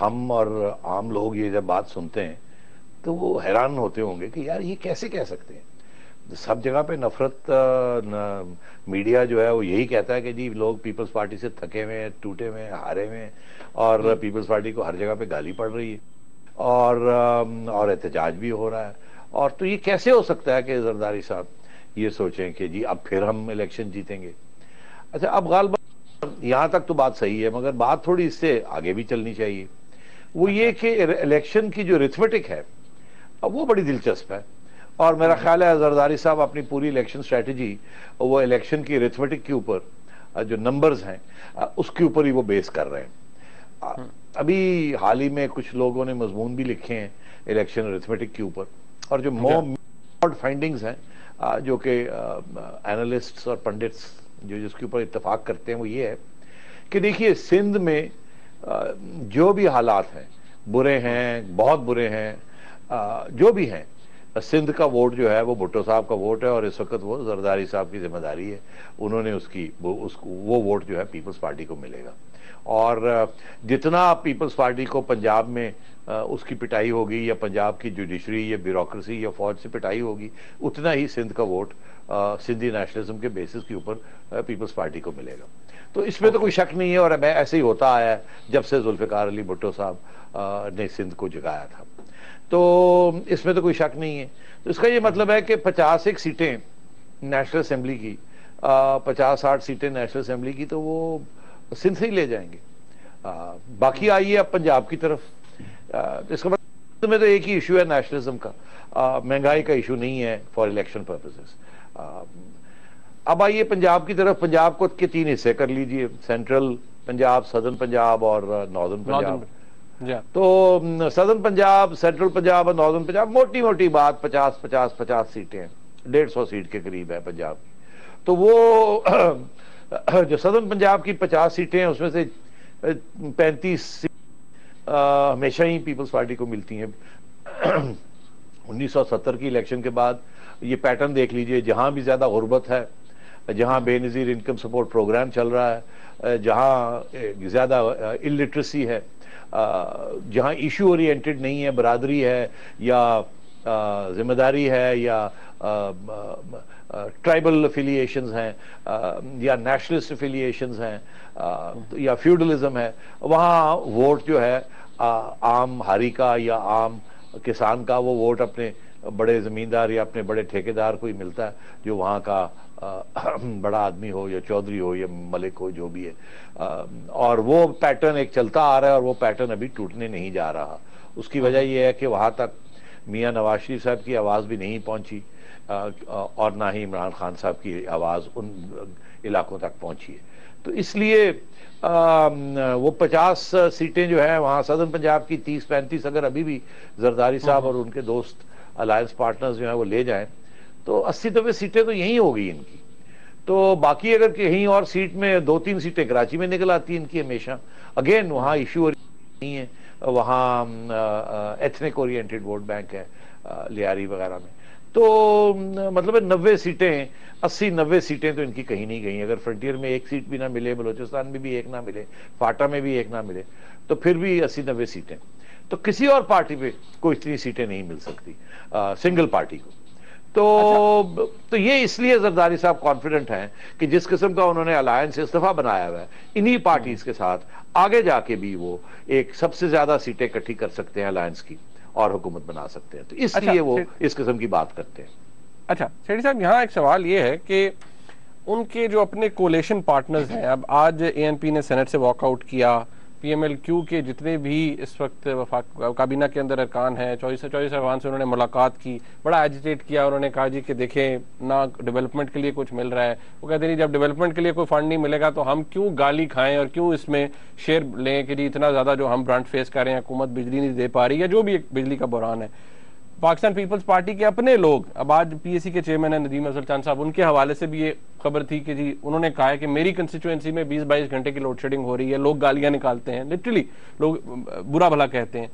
ہم اور عام لوگ یہ جب بات سنتے ہیں تو وہ حیران ہوتے ہوں گے کہ یار یہ کیسے کہہ سکتے ہیں. سب جگہ پہ نفرت, میڈیا جو ہے وہ یہی کہتا ہے کہ جی لوگ پیپلز پارٹی سے تھکے ہوئے ہیں, ٹوٹے ہوئے ہیں, ہارے ہوئے ہیں, اور پیپلز پارٹی کو ہر جگہ پہ گالی پڑ رہی ہے اور احتجاج بھی ہو رہا ہے. اور تو یہ کیسے ہو سکتا ہے کہ زرداری صاحب یہ سوچیں کہ جی اب پھر ہم الیکشن جیتیں گے. اچھا, اب غالباً یہاں تک تو بات صحیح ہے, مگر بات تھوڑی اس سے آگے بھی چلنی چاہیے. وہ یہ کہ الیکشن کی جو ریتھمیٹک ہے وہ بڑی دلچسپ ہے, اور میرا خیال ہے زرداری صاحب اپنی پوری الیکشن اسٹریٹجی وہ الیکشن کی ریتھمیٹک کے اوپر جو نمبرز ہیں اس کے اوپر ہی وہ بیس کر رہے ہیں. ابھی حال ہی میں کچھ لوگوں نے مضمون بھی لکھے ہیں الیکشن ریتھمیٹک کے اوپر, اور جو موڈ فائنڈنگز ہیں جو کہ اینالسٹس اور پنڈتس جو جس کے اوپر اتفاق کرتے ہیں وہ یہ ہے کہ دیکھیے سندھ میں جو بھی حالات ہیں برے ہیں, بہت برے ہیں, جو بھی ہیں, سندھ کا ووٹ جو ہے وہ بھٹو صاحب کا ووٹ ہے, اور اس وقت وہ زرداری صاحب کی ذمہ داری ہے, انہوں نے وہ ووٹ جو ہے پیپلز پارٹی کو ملے گا. اور جتنا پیپلز پارٹی کو پنجاب میں اس کی پٹائی ہوگی یا پنجاب کی جوڈیشری یا بیوروکریسی یا فوج سے پٹائی ہوگی, اتنا ہی سندھ کا ووٹ سندھی نیشنلزم کے بیسس کے اوپر پیپلز پارٹی کو ملے گا. تو اس میں تو کوئی شک نہیں ہے, اور ایسے ہی ہوتا آیا ہے جب سے ذوالفقار علی بھٹو صاحب نے سندھ کو جگایا تھا, تو اس میں تو کوئی شک نہیں ہے. تو اس کا یہ مطلب ہے کہ 51 سیٹیں نیشنل اسمبلی کی, 50-60 سیٹیں نیشنل اسمبلی کی, تو وہ سندھ سے ہی لے جائیں گے. باقی آئیے اب پنجاب کی طرف. اس کا مطلب میں تو ایک ہی ایشو ہے نیشنلزم کا, مہنگائی کا ایشو نہیں ہے فار الیکشن پرپسز. اب آئیے پنجاب کی طرف. پنجاب کو کے 3 حصے کر لیجئے, سینٹرل پنجاب, سدرن پنجاب اور ناردرن پنجاب. تو سدرن پنجاب, سینٹرل پنجاب اور ناردرن پنجاب موٹی موٹی بات 50 سیٹیں ہیں, 150 سیٹ کے قریب ہے پنجاب کی. تو وہ جو سدرن پنجاب کی 50 سیٹیں ہیں اس میں سے 35 ہمیشہ ہی پیپلز پارٹی کو ملتی ہیں. 1970 کی الیکشن کے بعد یہ پیٹرن دیکھ لیجئے, جہاں بھی زیادہ غربت ہے, جہاں بے نظیر انکم سپورٹ پروگرام چل رہا ہے, جہاں زیادہ الٹریسی ہے, جہاں ایشو اورینٹڈ نہیں ہے, برادری ہے یا ذمہ داری ہے یا ٹرائبل افیلیشنز ہیں یا نیشنلسٹ افیلیشنز ہیں یا فیوڈلزم ہے, وہاں ووٹ جو ہے عام ہاری کا یا عام کسان کا وہ ووٹ اپنے بڑے زمیندار یا اپنے بڑے ٹھیکیدار کو ہی ملتا ہے, جو وہاں کا بڑا آدمی ہو یا چودھری ہو یا ملک ہو جو بھی ہے. اور وہ پیٹرن ایک چلتا آ رہا ہے, اور وہ پیٹرن ابھی ٹوٹنے نہیں جا رہا. اس کی وجہ یہ ہے کہ وہاں تک میاں نواز شریف صاحب کی آواز بھی نہیں پہنچی, اور نہ ہی عمران خان صاحب کی آواز ان علاقوں تک پہنچی ہے. تو اس لیے وہ 50 سیٹیں جو ہیں وہاں سدرن پنجاب کی 30-35 اگر ابھی بھی زرداری صاحب اور ان کے دوست الائنس پارٹنرز جو ہیں وہ لے جائیں تو 80-90 سیٹیں تو یہیں ہوگی ان کی. تو باقی اگر کہیں اور سیٹ میں 2-3 سیٹیں کراچی میں نکل آتی ہیں ان کی ہمیشہ, اگین وہاں ایشو نہیں ہے, وہاں ایتھنک اورینٹڈ ووٹ بینک ہے لیاری وغیرہ میں. تو مطلب 90 سیٹیں 80-90 سیٹیں تو ان کی کہیں نہیں گئی. اگر فرنٹیئر میں 1 سیٹ بھی نہ ملے, بلوچستان میں بھی 1 نہ ملے, فاٹا میں بھی 1 نہ ملے, تو پھر بھی 80-90 سیٹیں. تو کسی اور پارٹی پہ کوئی اتنی سیٹیں نہیں مل سکتی سنگل پارٹی کو. تو یہ اس لیے زرداری صاحب کانفیڈنٹ ہیں کہ جس قسم کا انہوں نے الائنس استفا بنایا ہوا ہے انہی پارٹیز کے ساتھ آگے جا کے بھی وہ ایک سب سے زیادہ سیٹیں اکٹھی کر سکتے ہیں الائنس کی اور حکومت بنا سکتے ہیں. تو اس لیے وہ اس قسم کی بات کرتے ہیں. اچھا سیٹھی صاحب, یہاں ایک سوال یہ ہے کہ ان کے جو اپنے کولیشن پارٹنرز ہیں, اب آج اے این پی نے سینٹ سے واک آؤٹ کیا, پی ایم ایل کیو کے جتنے بھی اس وقت کابینہ کے اندر ارکان ہیں 24 افغان سے انہوں نے ملاقات کی, بڑا ایجیٹیٹ کیا. انہوں نے کہا جی کہ دیکھیں نہ ڈیولپمنٹ کے لیے کچھ مل رہا ہے. وہ کہتے ہیں جب ڈیولپمنٹ کے لیے کوئی فنڈ نہیں ملے گا تو ہم کیوں گالی کھائیں اور کیوں اس میں شیئر لیں کہ جی اتنا زیادہ جو ہم برانٹ فیس کر رہے ہیں, حکومت بجلی نہیں دے پا رہی ہے, جو بھی ایک بجلی کا بحران ہے. پاکستان پیپلز پارٹی کے اپنے لوگ, اب آج پی ایس سی کے چیئرمین ہیں ندیم افضل چاند صاحب, ان کے حوالے سے بھی یہ خبر تھی کہ جی انہوں نے کہا ہے کہ میری کنسٹیچوئنسی میں 20-22 گھنٹے کی لوڈ شیڈنگ ہو رہی ہے, لوگ گالیاں نکالتے ہیں, لٹرلی لوگ برا بھلا کہتے ہیں.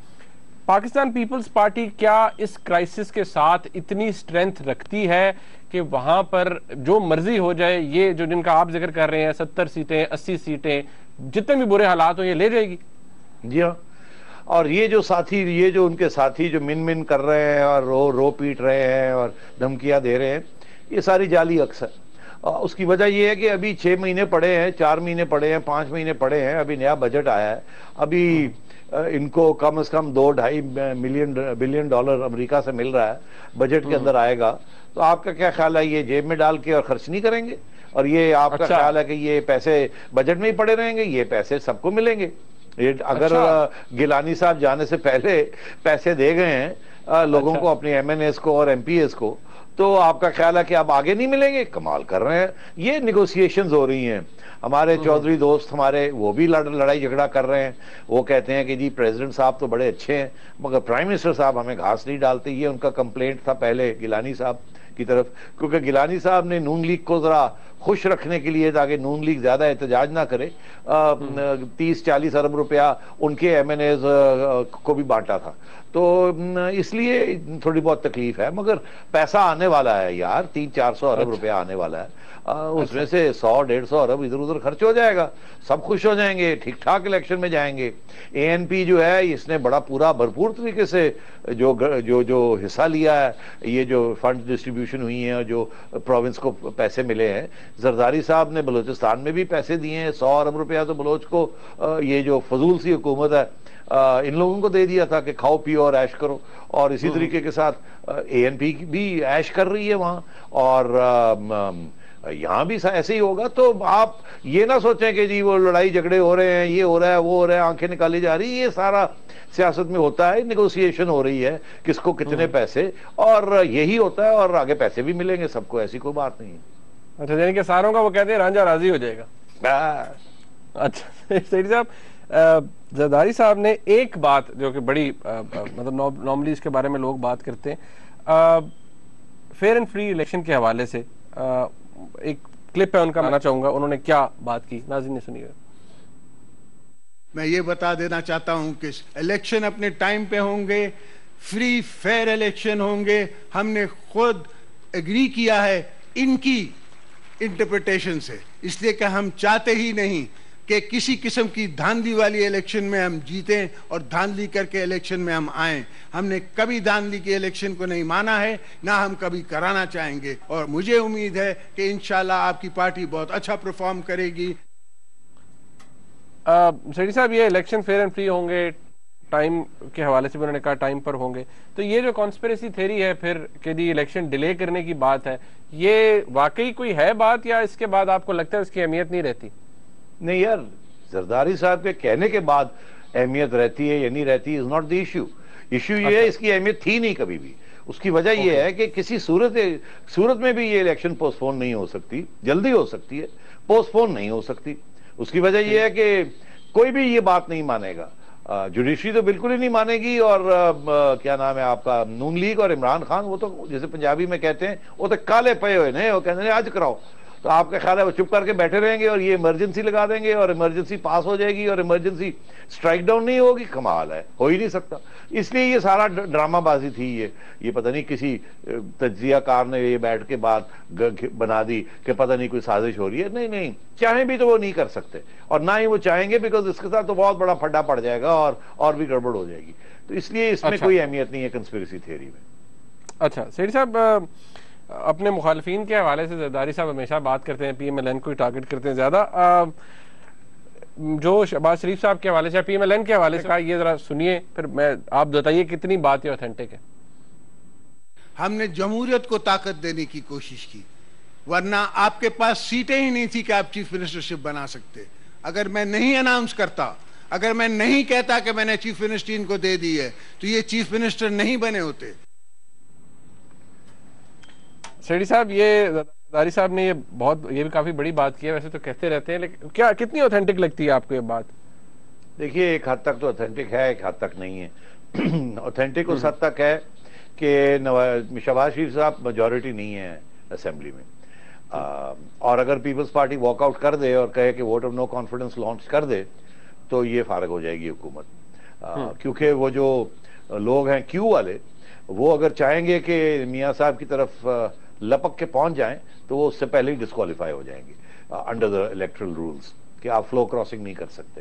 پاکستان پیپلز پارٹی کیا اس کرائسس کے ساتھ اتنی سٹرینتھ رکھتی ہے کہ وہاں پر جو مرضی ہو جائے, یہ جو جن کا آپ ذکر کر رہے ہیں 70 سیٹیں 80 سیٹیں جتنے بھی برے حالات ہوں یہ لے جائے گی؟ جی ہاں, اور یہ جو ساتھی، یہ جو ان کے ساتھی جو من کر رہے ہیں اور رو پیٹ رہے ہیں اور دھمکیاں دے رہے ہیں، یہ ساری جعلی عکس ہے۔ اس کی وجہ یہ ہے کہ ابھی 6 مہینے پڑے ہیں، 4 مہینے پڑے ہیں، 5 مہینے پڑے ہیں، ابھی نیا بجٹ آیا ہے، ابھی ان کو کم از کم $2.5 بلین امریکہ سے مل رہا ہے، بجٹ کے اندر آئے گا۔ تو آپ کا کیا خیال ہے، یہ جیب میں ڈال کے اور خرچ نہیں کریں گے؟ اور یہ آپ کا خیال ہے کہ یہ پیسے بجٹ میں ہی پڑے رہیں گے؟ یہ پیسے سب کو ملیں گے۔ اگر گیلانی صاحب جانے سے پہلے پیسے دے گئے ہیں لوگوں کو، اپنے ایم این ایز کو اور ایم پی ایز کو، تو آپ کا خیال ہے کہ اب آگے نہیں ملیں گے؟ کمال کر رہے ہیں۔ یہ نیگوسیشنز ہو رہی ہیں۔ ہمارے چودھری دوست ہمارے وہ بھی لڑائی جھگڑا کر رہے ہیں، وہ کہتے ہیں کہ جی پریزیڈنٹ صاحب تو بڑے اچھے ہیں مگر پرائم منسٹر صاحب ہمیں گھاس نہیں ڈالتے۔ یہ ان کا کمپلینٹ تھا پہلے گیلانی صاحب کی طرف، کیونکہ گیلانی صاحب نے نون لیگ کو ذرا خوش رکھنے کے لیے، تاکہ نون لیگ زیادہ احتجاج نہ کرے، 30-40 ارب روپیہ ان کے ایم این ایز کو بھی بانٹا تھا۔ تو اس لیے تھوڑی بہت تکلیف ہے، مگر پیسہ آنے والا ہے یار، 300-400 ارب روپیہ آنے والا ہے۔ اس میں سے 100-150 ارب ادھر ادھر خرچ ہو جائے گا، سب خوش ہو جائیں گے، ٹھیک ٹھاک الیکشن میں جائیں گے۔ اے این پی جو ہے اس نے بڑا پورا بھرپور طریقے سے جو حصہ لیا ہے، یہ جو فنڈ ڈسٹریبیوشن ہوئی ہیں، جو پروونس کو پیسے ملے ہیں، زرداری صاحب نے بلوچستان میں بھی پیسے دیے ہیں، 100 ارب روپیہ تو بلوچ کو یہ جو فضول سی حکومت ہے ان لوگوں کو دے دیا تھا کہ کھاؤ پیو اور عیش کرو، اور اسی طریقے کے ساتھ اے این پی بھی عیش کر رہی ہے وہاں، اور یہاں بھی ایسے ہی ہوگا۔ تو آپ یہ نہ سوچیں کہ جی وہ لڑائی جھگڑے ہو رہے ہیں، یہ ہو رہا ہے، وہ ہو رہا ہے، آنکھیں نکالی جا رہی، یہ سارا سیاست میں ہوتا ہے، نیگوسیشن ہو رہی ہے کس کو کتنے پیسے، اور یہی ہوتا ہے، اور آگے پیسے بھی ملیں گے سب کو، ایسی کوئی بات نہیں ہے۔ اچھا، یعنی کہ ساروں کا وہ کہتے ہیں رانجھا راضی ہو جائے گا۔ اچھا سیٹھی صاحب، زرداری صاحب نے ایک بات جو کہ بڑی مطلب نارملی اس کے بارے میں لوگ بات کرتے ہیں، فیئر اینڈ فری الیکشن کے حوالے سے ایک کلپ ہے ان کا، مانا چاہوں گا انہوں نے کیا بات کی، ناظرین نے سنیے۔ میں یہ بتا دینا چاہتا ہوں کہ الیکشن اپنے ٹائم پہ ہوں گے، فری فیئر الیکشن ہوں گے۔ ہم نے خود ایگری کیا ہے ان کی انٹرپریٹیشن سے، اس لیے کہ ہم چاہتے ہی نہیں کہ کسی قسم کی دھاندلی والی الیکشن میں ہم جیتیں اور دھاندلی کر کے الیکشن میں ہم آئیں۔ ہم نے کبھی دھاندلی کے الیکشن کو نہیں مانا ہے، نہ ہم کبھی کرانا چاہیں گے، اور مجھے امید ہے کہ انشاءاللہ آپ کی پارٹی بہت اچھا پرفارم کرے گی۔ سیٹھی صاحب، یہ الیکشن فیئر اینڈ فری ہوں گے، ٹائم کے حوالے سے بھی انہوں نے کہا ٹائم پر ہوں گے، تو یہ جو کانسپریسی تھیری ہے پھر کہ جی الیکشن ڈیلے کرنے کی بات ہے، یہ واقعی کوئی ہے بات، یا اس کے بعد آپ کو لگتا ہے اس کی اہمیت نہیں رہتی؟ نہیں یار، زرداری صاحب کے کہنے کے بعد اہمیت رہتی ہے یا نہیں رہتی از ناٹ دی ایشو یہ ہے، اس کی اہمیت تھی نہیں کبھی بھی۔ اس کی وجہ یہ ہے کہ کسی صورت میں بھی یہ الیکشن پوسٹ پون نہیں ہو سکتی، جلدی ہو سکتی ہے، پوسٹ پون نہیں ہو سکتی۔ اس کی وجہ یہ ہے کہ کوئی بھی یہ بات نہیں مانے گا، جوڈیشری تو بالکل ہی نہیں مانے گی، اور کیا نام ہے آپ کا، نون لیگ اور عمران خان، وہ تو جیسے پنجابی میں کہتے ہیں وہ تو کالے پے ہوئے ہیں، وہ کہتے ہیں آج کراؤ۔ تو آپ کا خیال ہے وہ چپ کر کے بیٹھے رہیں گے اور یہ ایمرجنسی لگا دیں گے اور ایمرجنسی پاس ہو جائے گی اور ایمرجنسی سٹرائک ڈاؤن نہیں ہوگی؟ کمال ہے، ہو ہی نہیں سکتا۔ اس لیے یہ سارا ڈرامہ بازی تھی، یہ پتہ نہیں کسی تجزیہ کار نے یہ بیٹھ کے بات بنا دی کہ پتہ نہیں کوئی سازش ہو رہی ہے۔ نہیں، چاہیں بھی تو وہ نہیں کر سکتے، اور نہ ہی وہ چاہیں گے، بیکاز اس کے ساتھ تو بہت بڑا پھڈا پڑ جائے گا اور بھی گڑبڑ ہو جائے گی۔ تو اس لیے اس میں کوئی اہمیت نہیں ہے کنسپیریسی تھیوری میں۔ اچھا سیٹھی صاحب، اپنے مخالفین کے حوالے سے زرداری صاحب ہمیشہ بات کرتے ہیں، پی ایم ایل این کو ہی ٹارگٹ کرتے ہیں زیادہ، جو شہباز شریف صاحب کے حوالے سے، پی ایم ایل این کے حوالے سے کہا، یہ ذرا سنیے، پھر آپ بتائیے کتنی بات یہ اوتھینٹک ہے۔ ہم نے جمہوریت کو طاقت دینے کی کوشش کی، ورنہ آپ کے پاس سیٹیں ہی نہیں تھی کہ آپ چیف منسٹرشپ بنا سکتے۔ اگر میں نہیں اناؤنس کرتا، اگر میں نہیں کہتا کہ میں نے چیف منسٹری ان کو دے دی ہے، تو یہ چیف منسٹر نہیں بنے ہوتے۔ سیٹھی صاحب، یہ زرداری صاحب نے یہ بھی کافی بڑی بات کی ہے، ویسے تو کہتے رہتے ہیں، لیکن کیا کتنی اوتھینٹک لگتی ہے آپ کو یہ بات؟ دیکھیے، ایک حد تک تو اوتھینٹک ہے، ایک حد تک نہیں ہے۔ اوتھینٹک اس حد تک ہے کہ شہباز شریف صاحب میجورٹی نہیں ہے اسمبلی میں، اور اگر پیپلز پارٹی واک آؤٹ کر دے اور کہے کہ vote of no confidence launch کر دے تو یہ فارغ ہو جائے گی حکومت، کیونکہ وہ جو لوگ ہیں کیو والے، وہ اگر چاہیں گے کہ میاں صاحب کی طرف لپک کے پہنچ جائیں تو وہ اس سے پہلے ہی ڈسکوالیفائی ہو جائیں گے انڈر دا الیکٹرل رولز، کہ آپ فلو کراسنگ نہیں کر سکتے۔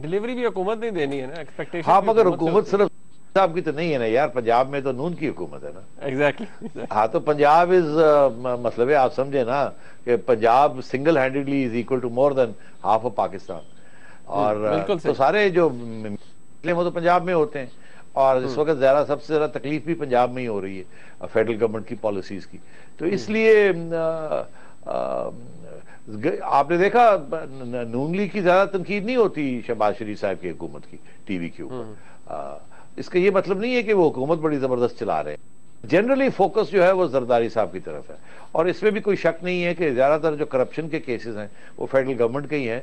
ڈلیوری بھی حکومت نہیں دینی ہے نا, ایکسپیکٹیشن. ہاں مگر حکومت صرف صاحب کی تو نہیں ہے نا یار, پنجاب میں تو نون کی حکومت ہے نا. ایگزیکٹلی. ہاں تو پنجاب از مطلب ہے آپ سمجھے نا کہ Punjab single handedly is equal to more than half of Pakistan, اور تو سارے جو وہ تو پنجاب میں ہوتے ہیں, اور اس وقت سب سے زیادہ تکلیف بھی پنجاب میں ہی ہو رہی ہے فیڈرل گورنمنٹ کی پالیسیز کی. تو اس لیے آپ نے دیکھا نون لیگ کی زیادہ تنقید نہیں ہوتی شہباز شریف صاحب کی حکومت کی ٹی وی کے اوپر. اس کا یہ مطلب نہیں ہے کہ وہ حکومت بڑی زبردست چلا رہے ہیں. جنرلی فوکس جو ہے وہ زرداری صاحب کی طرف ہے, اور اس میں بھی کوئی شک نہیں ہے کہ زیادہ تر جو کرپشن کے کیسز ہیں وہ فیڈرل گورنمنٹ کے ہی ہیں.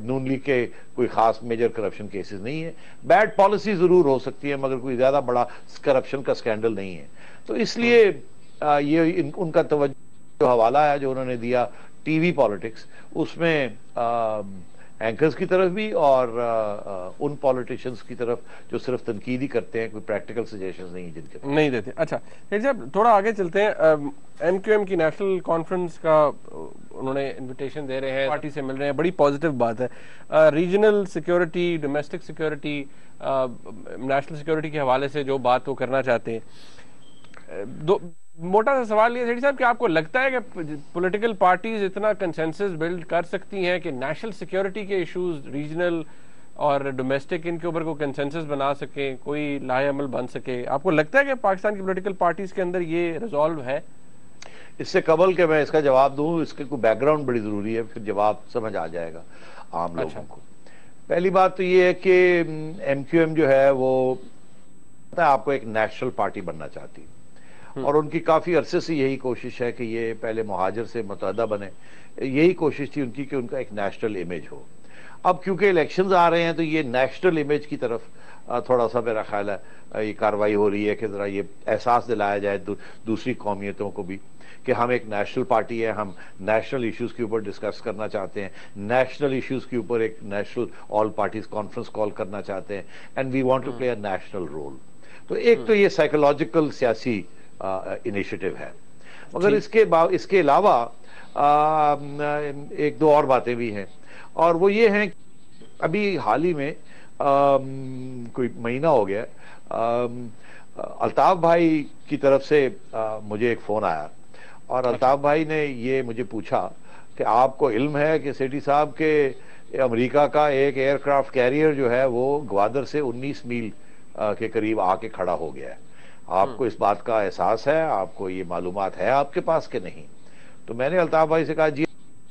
نون لیگ کے کوئی خاص میجر کرپشن کیسز نہیں ہے. بیڈ پالیسی ضرور ہو سکتی ہے مگر کوئی زیادہ بڑا کرپشن کا سکینڈل نہیں ہے. تو اس لیے یہ ان کا توجہ جو حوالہ ہے جو انہوں نے دیا ٹی وی پالیٹکس, اس میں اینکرز کی طرف بھی اور ان پولیٹیشنز کی طرف جو صرف تنقید ہی کرتے ہیں, کوئی پریکٹیکل سجیشنز نہیں جن کے نہیں دیتے. اچھا صاحب تھوڑا آگے چلتے ہیں. این کیو ایم کی نیشنل کانفرنس کا انہوں نے انویٹیشن دے رہے ہیں, پارٹی سے مل رہے ہیں, بڑی پازیٹیو بات ہے. Regional security, domestic security, national security کے حوالے سے جو بات وہ کرنا چاہتے ہیں. موٹا سا سوال یہ ہے صاحب کہ آپ کو لگتا ہے کہ پولیٹیکل پارٹیز اتنا کنسنسس بلڈ کر سکتی ہیں کہ نیشنل سیکیورٹی کے ایشوز, ریجنل اور ڈومیسٹک, ان کے اوپر کوئی کنسنسس بنا سکیں, کوئی لاہے عمل بن سکے؟ آپ کو لگتا ہے کہ پاکستان کی پولیٹیکل پارٹیز کے اندر یہ ریزالو ہے؟ اس سے قبل کہ میں اس کا جواب دوں, اس کے کوئی بیک گراؤنڈ بڑی ضروری ہے, پھر جواب سمجھ آ جائے گا عام لوگوں کو. پہلی بات تو یہ ہے کہ ایم کیو ایم جو ہے وہ آپ کو ایک نیشنل پارٹی بننا چاہتی ہے, اور ان کی کافی عرصے سے یہی کوشش ہے کہ یہ پہلے مہاجر سے متحدہ بنے. یہی کوشش تھی ان کی کہ ان کا ایک نیشنل امیج ہو. اب کیونکہ الیکشنز آ رہے ہیں تو یہ نیشنل امیج کی طرف تھوڑا سا میرا خیال ہے یہ کاروائی ہو رہی ہے کہ ذرا یہ احساس دلایا جائے دوسری قومیتوں کو بھی کہ ہم ایک نیشنل پارٹی ہے, ہم نیشنل ایشوز کے اوپر ڈسکس کرنا چاہتے ہیں, نیشنل ایشوز کے اوپر ایک national all parties conference call کرنا چاہتے ہیں, and we want to play a national role. تو ایک تو یہ سائیکولوجیکل سیاسی انیشیٹو ہے. مگر اس کے علاوہ ایک دو اور باتیں بھی ہیں, اور وہ یہ ہیں ابھی حال ہی میں کوئی مہینہ ہو گیا الطاف بھائی کی طرف سے مجھے ایک فون آیا, اور الطاف بھائی نے یہ مجھے پوچھا کہ آپ کو علم ہے کہ سیٹھی صاحب کے امریکہ کا ایک ایئر کرافٹ کیریئر جو ہے وہ گوادر سے 19 میل کے قریب آ کے کھڑا ہو گیا ہے. آپ کو اس بات کا احساس ہے, آپ کو یہ معلومات ہے آپ کے پاس کہ نہیں؟ تو میں نے الطاف بھائی سے کہا جی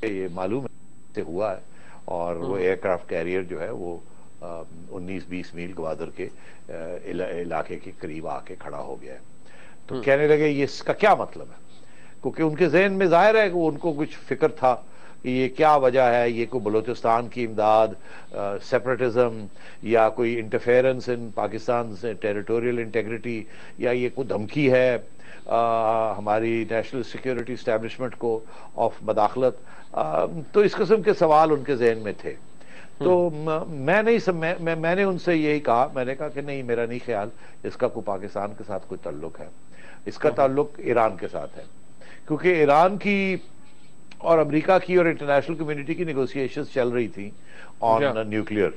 یہ معلوم ہے ہوا ہے, اور وہ ایئر کرافٹ کیریئر جو ہے وہ 19-20 میل گوادر کے علاقے کے قریب آ کے کھڑا ہو گیا ہے. تو کہنے لگے یہ اس کا کیا مطلب ہے, کیونکہ ان کے ذہن میں ظاہر ہے کہ ان کو کچھ فکر تھا کہ یہ کیا وجہ ہے, یہ کوئی بلوچستان کی امداد, سیپریٹزم, یا کوئی انٹرفیئرنس ان پاکستان سے ٹیریٹوریل انٹیگریٹی, یا یہ کوئی دھمکی ہے ہماری نیشنل سیکیورٹی اسٹیبلشمنٹ کو آف مداخلت. تو اس قسم کے سوال ان کے ذہن میں تھے. تو میں نے ان سے یہی کہا, میں نے کہا کہ نہیں, میرا نہیں خیال اس کا کوئی پاکستان کے ساتھ کوئی تعلق ہے, اس کا تعلق ایران کے ساتھ ہے, کیونکہ ایران کی اور امریکہ کی اور انٹرنیشنل کمیونٹی کی نیگوسیشنز چل رہی تھیں آن نیوکلیئر,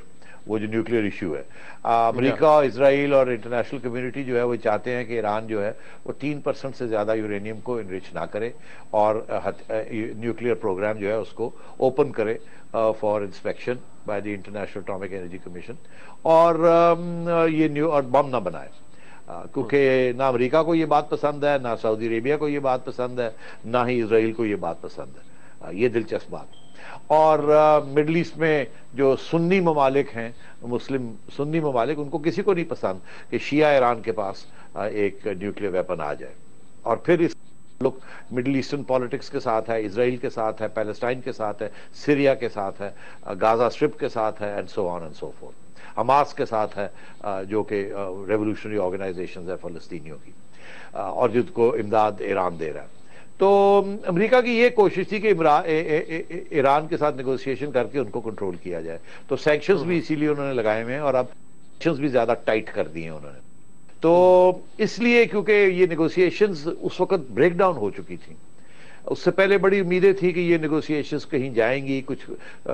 وہ جو نیوکلیئر ایشو ہے. امریکہ, اسرائیل اور انٹرنیشنل کمیونٹی جو ہے وہ چاہتے ہیں کہ ایران جو ہے وہ 3% سے زیادہ یورینیم کو انرچ نہ کرے, اور نیوکلیئر پروگرام جو ہے اس کو اوپن کرے for inspection by the international atomic energy commission, اور یہ اور بم نہ بنائے, کیونکہ نہ امریکہ کو یہ بات پسند ہے, نہ سعودی عربیہ کو یہ بات پسند ہے, نہ ہی اسرائیل کو یہ بات پسند ہے. یہ دلچسپ بات. اور مڈل ایسٹ میں جو سنی ممالک ہیں, مسلم سنی ممالک, ان کو کسی کو نہیں پسند کہ شیعہ ایران کے پاس ایک نیوکلیئر ویپن آ جائے. اور پھر اس لوگ مڈل ایسٹرن پالیٹکس کے ساتھ ہے, اسرائیل کے ساتھ ہے, پیلسٹائن کے ساتھ ہے, سیریا کے ساتھ ہے, گازا اسٹرپ کے ساتھ ہے, and so on and so forth. Hamas کے ساتھ ہے جو کہ ریولوشنری آرگنائزیشنز ہے فلسطینیوں کی, اور جن کو امداد ایران دے رہا ہے. تو امریکہ کی یہ کوشش تھی کہ ایران کے ساتھ نیگوسیشن کر کے ان کو کنٹرول کیا جائے. تو سینکشنز بھی اسی لیے انہوں نے لگائے ہوئے ہیں, اور اب سینکشنز بھی زیادہ ٹائٹ کر دی ہیں انہوں نے. تو اس لیے کیونکہ یہ نیگوسیشنز اس وقت بریک ڈاؤن ہو چکی تھیں, اس سے پہلے بڑی امیدیں تھی کہ یہ نیگوسیشنز کہیں جائیں گی, کچھ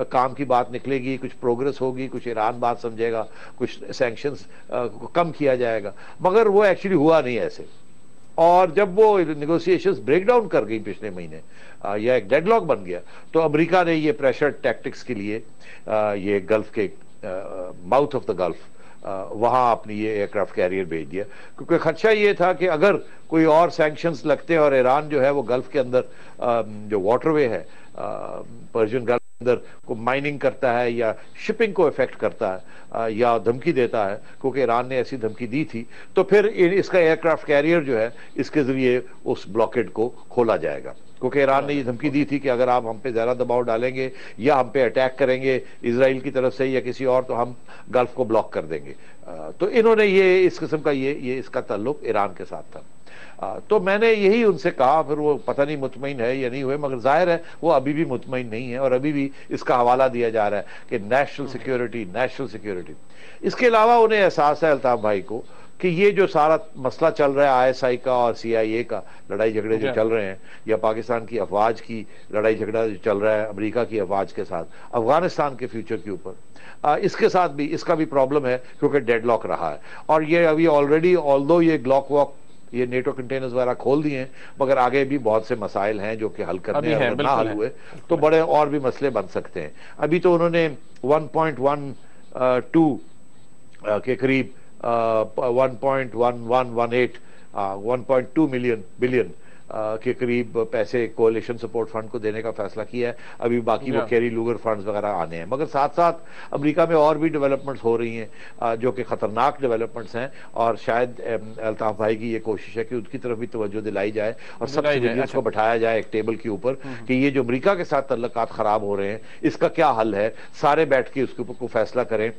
کام کی بات نکلے گی, کچھ پروگرس ہوگی, کچھ ایران بات سمجھے گا, کچھ سینکشنز کم کیا جائے گا, مگر وہ ایکچولی ہوا نہیں ایسے. اور جب وہ نیگوسیشنز بریک ڈاؤن کر گئی پچھلے مہینے یا ایک ڈیڈ لاک بن گیا, تو امریکہ نے یہ پریشر ٹیکٹکس کے لیے یہ گلف کے ماؤتھ آف دا گلف وہاں اپنی یہ ایئر کرافٹ کیریئر بھیج دیا, کیونکہ خدشہ یہ تھا کہ اگر کوئی اور سینکشنز لگتے اور ایران جو ہے وہ گلف کے اندر جو واٹر وے ہے پرشین گلف کے اندر کو مائننگ کرتا ہے یا شپنگ کو افیکٹ کرتا ہے یا دھمکی دیتا ہے, کیونکہ ایران نے ایسی دھمکی دی تھی, تو پھر اس کا ایئر کرافٹ کیریئر جو ہے اس کے ذریعے اس بلاکیڈ کو کھولا جائے گا, کیونکہ ایران نے یہ دھمکی دی تھی کہ اگر آپ ہم پہ زیادہ دباؤ ڈالیں گے یا ہم پہ اٹیک کریں گے اسرائیل کی طرف سے یا کسی اور, تو ہم گلف کو بلاک کر دیں گے. تو انہوں نے یہ اس قسم کا یہ اس کا تعلق ایران کے ساتھ تھا. تو میں نے یہی ان سے کہا, پھر وہ پتہ نہیں مطمئن ہے یا نہیں ہوئے, مگر ظاہر ہے وہ ابھی بھی مطمئن نہیں ہے اور ابھی بھی اس کا حوالہ دیا جا رہا ہے کہ نیشنل سیکیورٹی. اس کے علاوہ انہیں احساس ہے الطاف بھائی کو کہ یہ جو سارا مسئلہ چل رہا ہے ISI کا اور CIA کا لڑائی جھگڑے جو چل رہے ہیں, یا پاکستان کی افواج کی لڑائی جھگڑا جو چل رہا ہے امریکہ کی افواج کے ساتھ افغانستان کے فیوچر کے اوپر, اس کے ساتھ بھی اس کا بھی پرابلم ہے, کیونکہ ڈیڈ لاک رہا ہے. اور یہ ابھی آلریڈی آلدو یہ گلاک واک یہ نیٹو کنٹینرز وغیرہ کھول دیے ہیں, مگر آگے بھی بہت سے مسائل ہیں جو کہ حل کرنے ہیں, اگر نہ حل ہوئے تو بڑے اور بھی مسئلے بن سکتے ہیں. ابھی تو انہوں نے 1.12 کے قریب 1.1118 بلین کے قریب پیسے کولیشن سپورٹ فنڈ کو دینے کا فیصلہ کیا ہے. ابھی باقی وہ کیری لوگر فنڈز وغیرہ آنے ہیں, مگر ساتھ ساتھ امریکہ میں اور بھی ڈیولپمنٹس ہو رہی ہیں جو کہ خطرناک ڈیولپمنٹس ہیں, اور شاید الطاف بھائی کی یہ کوشش ہے کہ ان کی طرف بھی توجہ دلائی جائے اور سب سیویلینز کو بٹھایا جائے ایک ٹیبل کے اوپر کہ یہ جو امریکہ کے ساتھ تعلقات خراب ہو رہے ہیں اس کا کیا حل ہے, سارے بیٹھ کے اس کے اوپر کو فیصلہ کریں,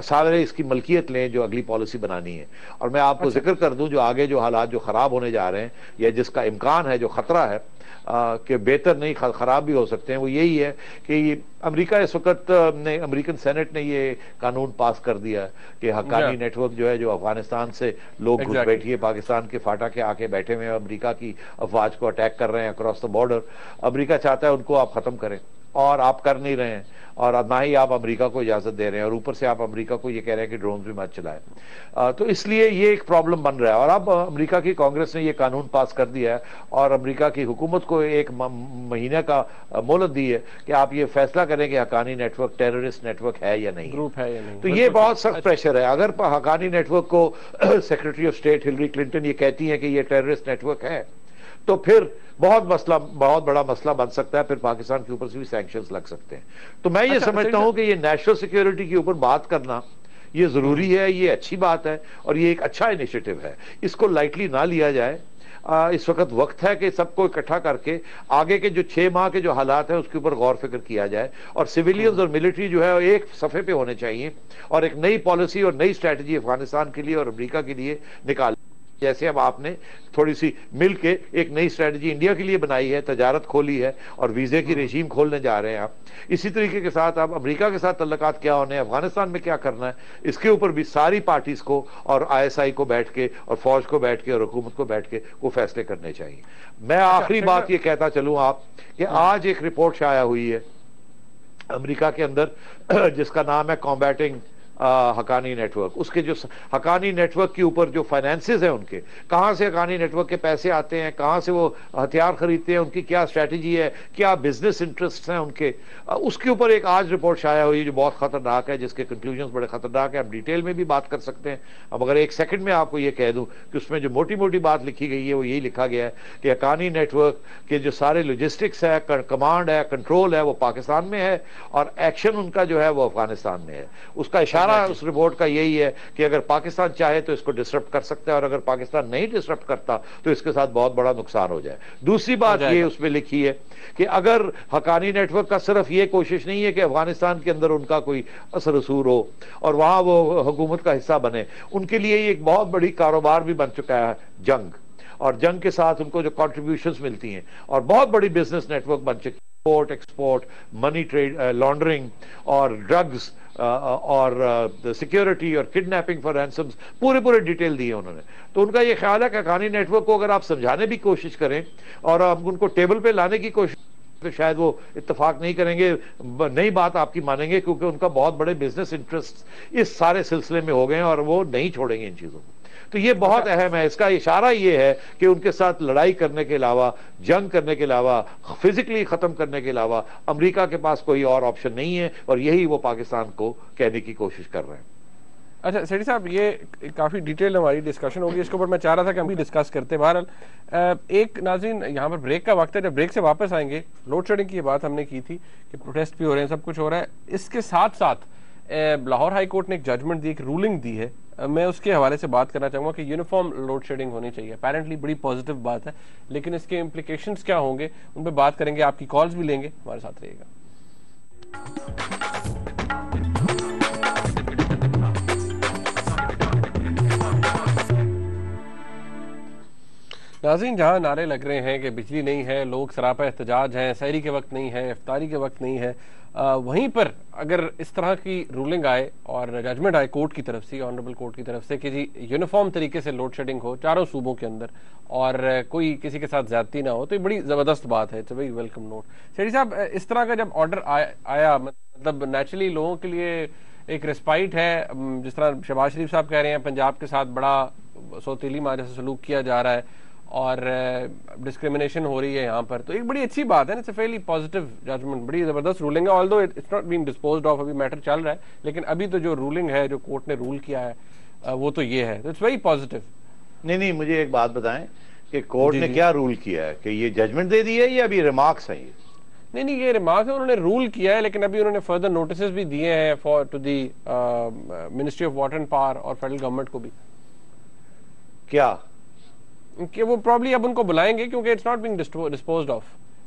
سارے اس کی ملکیت لیں جو اگلی پالیسی بنانی ہے. اور میں آپ کو ذکر کر دوں جو آگے جو حالات جو خراب ہونے جا رہے ہیں یا جس کا امکان ہے, جو خطرہ ہے کہ بہتر نہیں خراب بھی ہو سکتے ہیں, وہ یہی ہے کہ امریکہ اس وقت نے امریکن سینٹ نے یہ قانون پاس کر دیا کہ حقانی نیٹ ورک جو ہے جو افغانستان سے لوگ گھس بیٹھیے پاکستان کے فاٹا کے آ کے بیٹھے ہوئے امریکہ کی افواج کو اٹیک کر رہے ہیں اکراس دا بارڈر, امریکہ چاہتا ہے ان کو آپ ختم کریں, اور آپ کر نہیں رہے ہیں, اور نہ ہی آپ امریکہ کو اجازت دے رہے ہیں, اور اوپر سے آپ امریکہ کو یہ کہہ رہے ہیں کہ ڈرونز بھی مت چلائیں. تو اس لیے یہ ایک پرابلم بن رہا ہے. اور اب امریکہ کی کانگریس نے یہ قانون پاس کر دیا ہے اور امریکہ کی حکومت کو ایک مہینے کا مہلت دی ہے کہ آپ یہ فیصلہ کریں کہ Haqqani network terrorist network ہے یا نہیں, گروپ ہے یا نہیں. تو یہ بہت سخت پریشر ہے. اگر حقانی نیٹ ورک کو secretary of state Hillary Clinton یہ کہتی ہیں کہ یہ ٹیررسٹ نیٹ ورک ہے, تو پھر بہت بڑا مسئلہ بن سکتا ہے, پھر پاکستان کے اوپر سے بھی سینکشنز لگ سکتے ہیں. تو میں یہ سمجھتا ہوں کہ یہ نیشنل سیکیورٹی کے اوپر بات کرنا یہ ضروری ہے, یہ اچھی بات ہے, اور یہ ایک اچھا انیشیٹو ہے, اس کو لائٹلی نہ لیا جائے. اس وقت ہے کہ سب کو اکٹھا کر کے آگے کے جو 6 ماہ کے جو حالات ہیں اس کے اوپر غور فکر کیا جائے, اور سویلینز اور ملٹری جو ہے ایک صفحے پہ ہونے چاہیے, اور ایک نئی پالیسی اور نئی اسٹریٹجی افغانستان کے لیے اور امریکہ کے لیے نکال, جیسے اب آپ نے تھوڑی سی مل کے ایک نئی اسٹریٹجی انڈیا کے لیے بنائی ہے, تجارت کھولی ہے اور ویزے کی رجیم کھولنے جا رہے ہیں آپ. اسی طریقے کے ساتھ آپ امریکہ کے ساتھ تعلقات کیا ہونے ہیں, افغانستان میں کیا کرنا ہے, اس کے اوپر بھی ساری پارٹیز کو اور ISI کو بیٹھ کے اور فوج کو بیٹھ کے اور حکومت کو بیٹھ کے وہ فیصلے کرنے چاہیے. میں آخری بات یہ کہتا چلوں آپ کہ آج ایک رپورٹ شائع ہوئی ہے امریکہ کے اندر جس کا نام ہے کمبیٹنگ حقانی نیٹ ورک. اس کے جو حقانی نیٹ ورک کے اوپر جو فائنینسز ہیں ان کے, کہاں سے حقانی نیٹ ورک کے پیسے آتے ہیں, کہاں سے وہ ہتھیار خریدتے ہیں, ان کی کیا اسٹریٹجی ہے, کیا بزنس انٹرسٹ ہیں ان کے, اس کے اوپر ایک آج رپورٹ شائع ہوئی جو بہت خطرناک ہے, جس کے کنکلوژنز بڑے خطرناک ہیں. ہم ڈیٹیل میں بھی بات کر سکتے ہیں. اب اگر ایک سیکنڈ میں آپ کو یہ کہہ دوں کہ اس میں جو موٹی موٹی بات لکھی گئی ہے وہ یہی لکھا گیا ہے کہ حقانی نیٹ ورک کے جو سارے لاجسٹکس ہے, کمانڈ ہے, کنٹرول ہے, وہ پاکستان میں ہے, اور ایکشن ان کا جو ہے وہ افغانستان میں ہے. اس کا اشارہ اس رپورٹ کا یہی ہے کہ اگر پاکستان چاہے تو اس کو ڈسرپٹ کر سکتا ہے, اور اگر پاکستان نہیں ڈسرپٹ کرتا تو اس کے ساتھ بہت بڑا نقصان ہو جائے. دوسری بات یہ اس میں لکھی ہے کہ اگر حقانی نیٹ ورک کا صرف یہ کوشش نہیں ہے کہ افغانستان کے اندر ان کا کوئی اثر رسور ہو اور وہاں وہ حکومت کا حصہ بنے, ان کے لیے یہ ایک بہت بڑی کاروبار بھی بن چکا ہے جنگ, اور جنگ کے ساتھ ان کو جو کنٹریبیوشنز ملتی ہیں, اور بہت بڑی بزنس نیٹ ورک بن چکی import, export, money trade, laundering اور drugs اور سیکیورٹی اور کڈنیپنگ فار رینسمز پورے ڈیٹیل دیے انہوں نے. تو ان کا یہ خیال ہے کہ حقانی نیٹ ورک کو اگر آپ سمجھانے بھی کوشش کریں اور آپ ان کو ٹیبل پہ لانے کی کوشش تو شاید وہ اتفاق نہیں کریں گے, نئی بات آپ کی مانیں گے, کیونکہ ان کا بہت بڑے بزنس انٹرسٹ اس سارے سلسلے میں ہو گئے ہیں اور وہ نہیں چھوڑیں گے ان چیزوں کو. تو یہ بہت اہم ہے. اس کا اشارہ یہ ہے کہ ان کے ساتھ لڑائی کرنے کے علاوہ, جنگ کرنے کے علاوہ, فزیکلی ختم کرنے کے علاوہ امریکہ کے پاس کوئی اور آپشن نہیں ہے, اور یہی وہ پاکستان کو کہنے کی کوشش کر رہے ہیں. اچھا سیٹھی صاحب, یہ کافی ڈیٹیل ہماری ڈسکشن ہوگی, اس کے اوپر میں چاہ رہا تھا کہ ہم بھی ڈسکس کرتے. بہرحال ایک ناظرین یہاں پر بریک کا وقت ہے, جب بریک سے واپس آئیں گے لوڈ شیڈنگ کی بات ہم نے کی تھی کہ پروٹیسٹ بھی ہو رہے ہیں, سب کچھ ہو رہا ہے. اس کے ساتھ ساتھ لاہور ہائی کورٹ نے ایک ججمنٹ دی, ایک رولنگ دی ہے, میں اس کے حوالے سے بات کرنا چاہوں گا کہ یونیفارم لوڈ شیڈنگ ہونی چاہیے. اپیرنٹلی بڑی پازیٹیو بات ہے, لیکن اس کے امپلیکیشنز کیا ہوں گے ان پہ بات کریں گے. آپ کی کالز بھی لیں گے, ہمارے ساتھ رہیے گا. ناظرین, جہاں نعرے لگ رہے ہیں کہ بجلی نہیں ہے, لوگ سراپا احتجاج ہیں, سحری کے وقت نہیں ہے, افطاری کے وقت نہیں ہے, وہیں پر اگر اس طرح کی رولنگ آئے اور ججمنٹ آئے کورٹ کی طرف سے, آنریبل کورٹ کی طرف سے, کہ جی یونیفارم طریقے سے لوڈ شیڈنگ ہو چاروں صوبوں کے اندر اور کوئی کسی کے ساتھ زیادتی نہ ہو, تو یہ بڑی زبردست بات ہے. It's a very welcome note. Sethi صاحب, اس طرح کا جب آرڈر آیا, مطلب نیچرلی لوگوں کے لیے ایک ریسپائٹ ہے, جس طرح شہباز شریف صاحب کہہ رہے ہیں پنجاب کے ساتھ بڑا سوتیلی ماجہ سے سلوک کیا جا رہا ہے اور ڈسکریمنیشن ہو رہی ہے یہاں پر, تو ایک بڑی اچھی بات ہے. It's a fairly positive judgment, بڑی زبردست رولنگ ہے. Although it's not been disposed of, ابھی میٹر چل رہا ہے, لیکن ابھی تو جو رولنگ ہے, جو کورٹ نے رول کیا ہے وہ تو یہ ہے. It's very positive. نہیں, مجھے ایک بات بتائیں کہ کورٹ نے کیا رول کیا ہے, کہ یہ ججمنٹ دے دی ہے یا ابھی ریمارکس ہیں؟ نہیں, یہ ریمارکس ہے, انہوں نے رول کیا ہے, لیکن ابھی انہوں نے فردر نوٹسز بھی دیے ہیں to the ministry of water and power اور فیڈرل گورنمنٹ کو بھی. کیا کہ وہ پرابلی اب ان کو بلائیں گے, کیونکہ it's not being disposed of.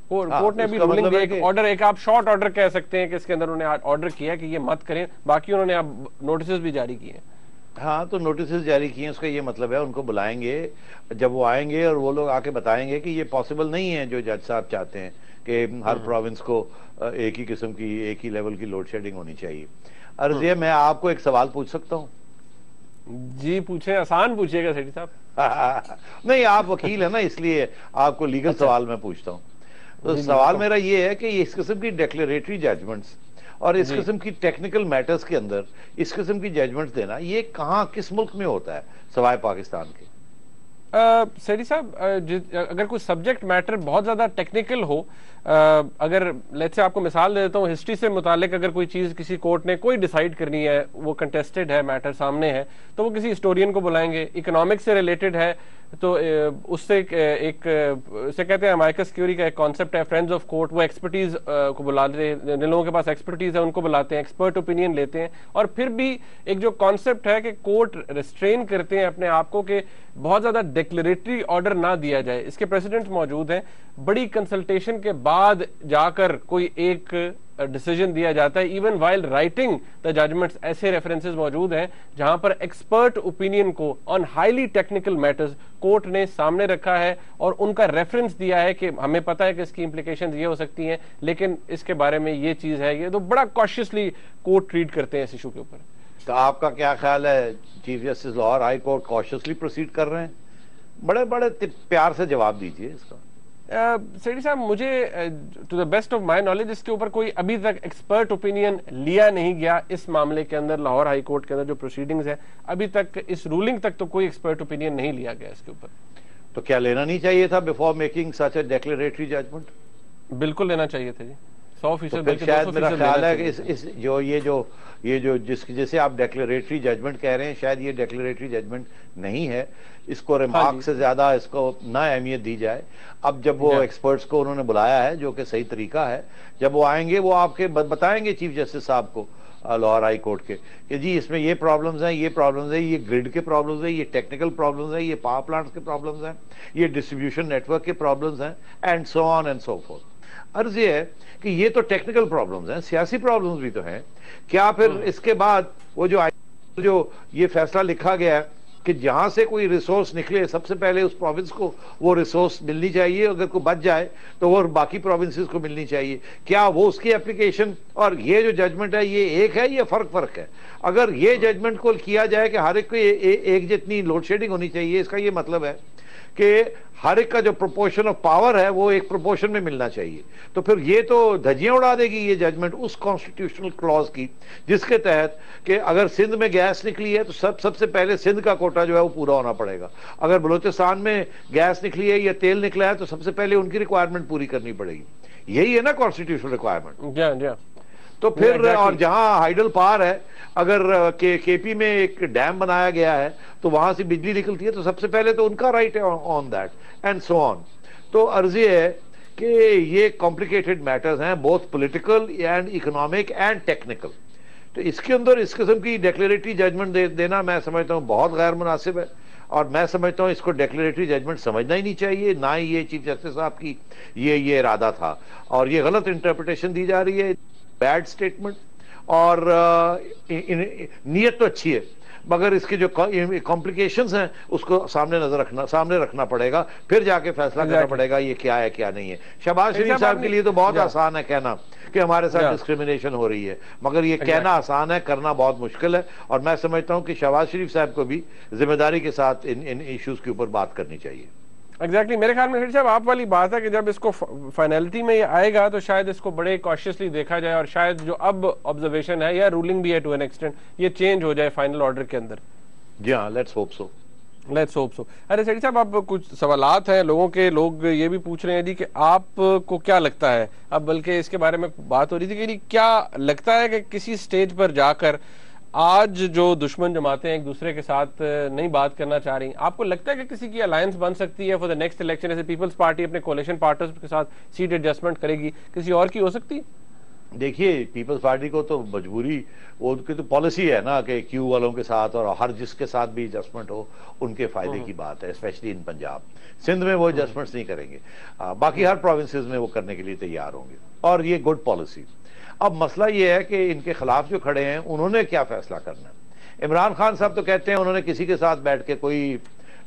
Court نے ابھی رولنگ دی, ایک آرڈر, ایک آپ شارٹ آرڈر کہہ سکتے ہیں کہ اس کے اندر انہوں نے آرڈر کیا کہ یہ مت کریں, باقی انہوں نے اب نوٹسز بھی جاری کیے ہیں. ہاں, تو نوٹسز جاری کیے ہیں, اس کا یہ مطلب ہے ان کو بلائیں گے, جب وہ آئیں گے اور وہ لوگ آ کے بتائیں گے کہ یہ پاسبل نہیں ہے جو جج صاحب چاہتے ہیں کہ ہر پروونس کو ایک ہی قسم کی, ایک ہی لیول کی لوڈ شیڈنگ ہونی چاہیے. عرض یہ, میں آپ کو ایک سوال پوچھ سکتا ہوں؟ جی پوچھیں, آسان پوچھیے گا سیٹھی صاحب. نہیں, آپ وکیل ہیں نا, اس لیے آپ کو لیگل سوال میں پوچھتا ہوں. تو سوال میرا یہ ہے کہ اس قسم کی ڈیکلیریٹری ججمنٹس اور اس قسم کی ٹیکنیکل میٹرز کے اندر اس قسم کی ججمنٹس دینا, یہ کہاں, کس ملک میں ہوتا ہے سوائے پاکستان کے؟ سیٹھی صاحب, اگر کوئی سبجیکٹ میٹر بہت زیادہ ٹیکنیکل ہو, اگر لیٹس سے آپ کو مثال دے دیتا ہوں, ہسٹری سے متعلق اگر کوئی چیز کسی کورٹ نے کوئی ڈیسائیڈ کرنی ہے, وہ کنٹیسٹڈ ہے, میٹر سامنے ہے, تو وہ کسی ہسٹورین کو بلائیں گے. اکنامکس سے ریلیٹڈ ہے تو اس سے ایک اسے کہتے ہیں امائکس کیوری کا ایک کانسیپٹ ہے, فرینڈز آف کورٹ, وہ ایکسپرٹیز کو بلاتے ہیں, جن لوگوں کے پاس ایکسپرٹیز ہے ان کو بلاتے ہیں, ایکسپرٹ اوپینین لیتے ہیں. اور پھر بھی ایک جو کانسیپٹ ہے کہ کورٹ ریسٹرین کرتے ہیں اپنے آپ کو کہ بہت زیادہ ڈیکلیریٹری آرڈر نہ دیا جائے. اس کے پریسیڈنٹس موجود ہیں, بڑی کنسلٹیشن کے بعد جا کر کوئی ایک ڈیسیجن دیا جاتا ہے. Even while writing the judgments ایسے ریفرنسز موجود ہیں جہاں پر ایکسپرٹ اوپینین کو on highly technical matters court نے سامنے رکھا ہے اور ان کا ریفرنس دیا ہے کہ ہمیں پتا ہے کہ اس کی امپلیکیشنز یہ ہو سکتی ہیں, لیکن اس کے بارے میں یہ چیز ہے. یہ تو بڑا کاشیسلی کورٹ ٹریٹ کرتے ہیں اس ایشو کے اوپر. تو آپ کا کیا خیال ہے, chief justice Lahore high court کاشیسلی proceed کر رہے ہیں؟ بڑے پیار سے جواب دیجئے اس کا. سیٹھی صاحب, مجھے to the best of my knowledge اس کے اوپر کوئی ابھی تک ایکسپرٹ اوپینین لیا نہیں گیا. اس معاملے کے اندر لاہور ہائی کورٹ کے اندر جو پروسیڈنگز ہیں, ابھی تک اس رولنگ تک تو کوئی ایکسپرٹ اوپینین نہیں لیا گیا اس کے اوپر. تو کیا لینا نہیں چاہیے تھا بفور میکنگ سچ اے ڈیکلیریٹری ججمنٹ؟ بالکل لینا چاہیے تھا جی, 100%. شاید میرا خیال ہے کہ یہ جو جسے آپ ڈیکلیریٹری ججمنٹ کہہ رہے ہیں, شاید یہ ڈیکلیریٹری ججمنٹ نہیں ہے. اس کو ریمارک سے زیادہ اس کو نہ اہمیت دی جائے. اب جب وہ ایکسپرٹس کو انہوں نے بلایا ہے, جو کہ صحیح طریقہ ہے, جب وہ آئیں گے وہ آپ کے بتائیں گے چیف جسٹس صاحب کو لاہور ہائی کورٹ کے کہ جی اس میں یہ پرابلمز ہیں, یہ پرابلمز ہیں, یہ گریڈ کے پرابلمز ہیں, یہ ٹیکنیکل پرابلمز ہیں, یہ پاور پلانٹس کے پرابلمز ہیں, یہ ڈسٹریبیوشن نیٹ ورک کے پرابلمز ہیں, and so on and so forth. عرض یہ ہے کہ یہ تو ٹیکنیکل پرابلمز ہیں, سیاسی پرابلمز بھی تو ہیں. کیا پھر اس کے بعد وہ جو یہ فیصلہ لکھا گیا ہے کہ جہاں سے کوئی ریسورس نکلے سب سے پہلے اس پروونس کو وہ ریسورس ملنی چاہیے، اگر کوئی بچ جائے تو وہ باقی پروونسز کو ملنی چاہیے. کیا وہ اس کی اپلیکیشن اور یہ جو ججمنٹ ہے یہ ایک ہے یا فرق ہے؟ اگر یہ ججمنٹ کو کیا جائے کہ ہر ایک کو ایک جتنی لوڈ شیڈنگ ہونی چاہیے، اس کا یہ مطلب ہے کہ ہر ایک کا جو پروپورشن آف پاور ہے وہ ایک پروپورشن میں ملنا چاہیے. تو پھر یہ تو دھجیاں اڑا دے گی یہ ججمنٹ اس کانسٹیٹیوشنل کلاز کی جس کے تحت کہ اگر سندھ میں گیس نکلی ہے تو سب سے پہلے سندھ کا کوٹا جو ہے وہ پورا ہونا پڑے گا. اگر بلوچستان میں گیس نکلی ہے یا تیل نکلا ہے تو سب سے پہلے ان کی ریکوائرمنٹ پوری کرنی پڑے گی. یہی ہے نا کانسٹیٹیوشنل ریکوائرمنٹ. تو پھر اور جہاں ہائیڈل پار ہے، اگر کے پی میں ایک ڈیم بنایا گیا ہے تو وہاں سے بجلی نکلتی ہے تو سب سے پہلے تو ان کا رائٹ ہے آن دیٹ اینڈ سو آن. تو عرض یہ ہے کہ یہ کمپلیکیٹڈ میٹرز ہیں، both political and economic and technical. تو اس کے اندر اس قسم کی ڈیکلیریٹری ججمنٹ دینا میں سمجھتا ہوں بہت غیر مناسب ہے، اور میں سمجھتا ہوں اس کو ڈیکلیریٹری ججمنٹ سمجھنا ہی نہیں چاہیے. نہ ہی یہ چیف جسٹس صاحب کی یہ ارادہ تھا، اور یہ غلط انٹرپریٹیشن دی جا رہی ہے، بیڈ سٹیٹمنٹ. اور نیت تو اچھی ہے مگر اس کے جو کمپلیکیشنز ہیں اس کو سامنے رکھنا پڑے گا، پھر جا کے فیصلہ کرنا پڑے گا یہ کیا ہے کیا نہیں ہے. شہباز شریف صاحب کے لیے تو بہت آسان ہے کہنا کہ ہمارے ساتھ ڈسکریمنیشن ہو رہی ہے، مگر یہ کہنا آسان ہے، کرنا بہت مشکل ہے. اور میں سمجھتا ہوں کہ شہباز شریف صاحب کو بھی ذمہ داری کے ساتھ ان ایشوز کے اوپر بات کرنی چاہیے. ایگزیکٹلی میرے خیال میں صاحب آپ والی بات ہے کہ جب اس کو فائنلٹی میں یہ آئے گا تو شاید اس کو بڑے کاشیسلی دیکھا جائے، اور شاید جو اب آبزرویشن ہے یا رولنگ بھی ہے ٹو این ایکسٹینٹ یہ چینج ہو جائے فائنل آرڈر کے اندر. جی ہاں، لیٹس ہوپ سو. ارے سیٹھی صاحب اب کچھ سوالات ہیں لوگوں کے، لوگ یہ بھی پوچھ رہے ہیں جی کہ آپ کو کیا لگتا ہے، اب بلکہ اس کے بارے میں بات ہو رہی تھی کہ کیا لگتا ہے کہ کسی سٹیج پر جا کر آج جو دشمن جماعتیں ایک دوسرے کے ساتھ نہیں بات کرنا چاہ رہی، آپ کو لگتا ہے کہ کسی کی الائنس بن سکتی ہے فار دا نیکسٹ الیکشن؟ جیسے پیپلز پارٹی اپنے کولیشن پارٹنرز کے ساتھ سیٹ ایڈجسٹمنٹ کرے گی، کسی اور کی ہو سکتی؟ دیکھیے پیپلز پارٹی کو تو مجبوری، وہ ان کی تو پالیسی ہے نا کہ کیو والوں کے ساتھ اور ہر جس کے ساتھ بھی ایڈجسٹمنٹ ہو ان کے فائدے کی بات ہے. اسپیشلی ان پنجاب، سندھ میں وہ ایڈجسٹمنٹس نہیں کریں گے، باقی ہر پروونسز میں وہ کرنے کے لیے تیار ہوں گے، اور یہ گڈ پالیسی. اب مسئلہ یہ ہے کہ ان کے خلاف جو کھڑے ہیں انہوں نے کیا فیصلہ کرنا ہے. عمران خان صاحب تو کہتے ہیں انہوں نے کسی کے ساتھ بیٹھ کے کوئی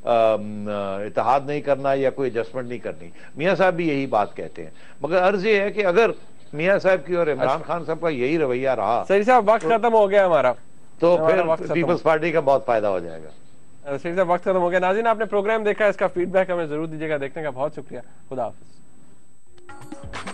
اتحاد نہیں کرنا یا کوئی ایڈجسٹمنٹ نہیں کرنی. میاں صاحب بھی یہی بات کہتے ہیں، مگر عرض یہ ہے کہ اگر میاں صاحب کی اور عمران خان صاحب کا یہی رویہ رہا، سر صاحب وقت ختم ہو گیا ہمارا، تو پھر پیپلز پارٹی کا بہت فائدہ ہو جائے گا. سر صاحب وقت ختم ہو گیا. ناظرین آپ نے پروگرام دیکھا، اس کا فیڈ بیک ہمیں ضرور دیجیے گا. دیکھنے کا بہت شکریہ. خدا حافظ.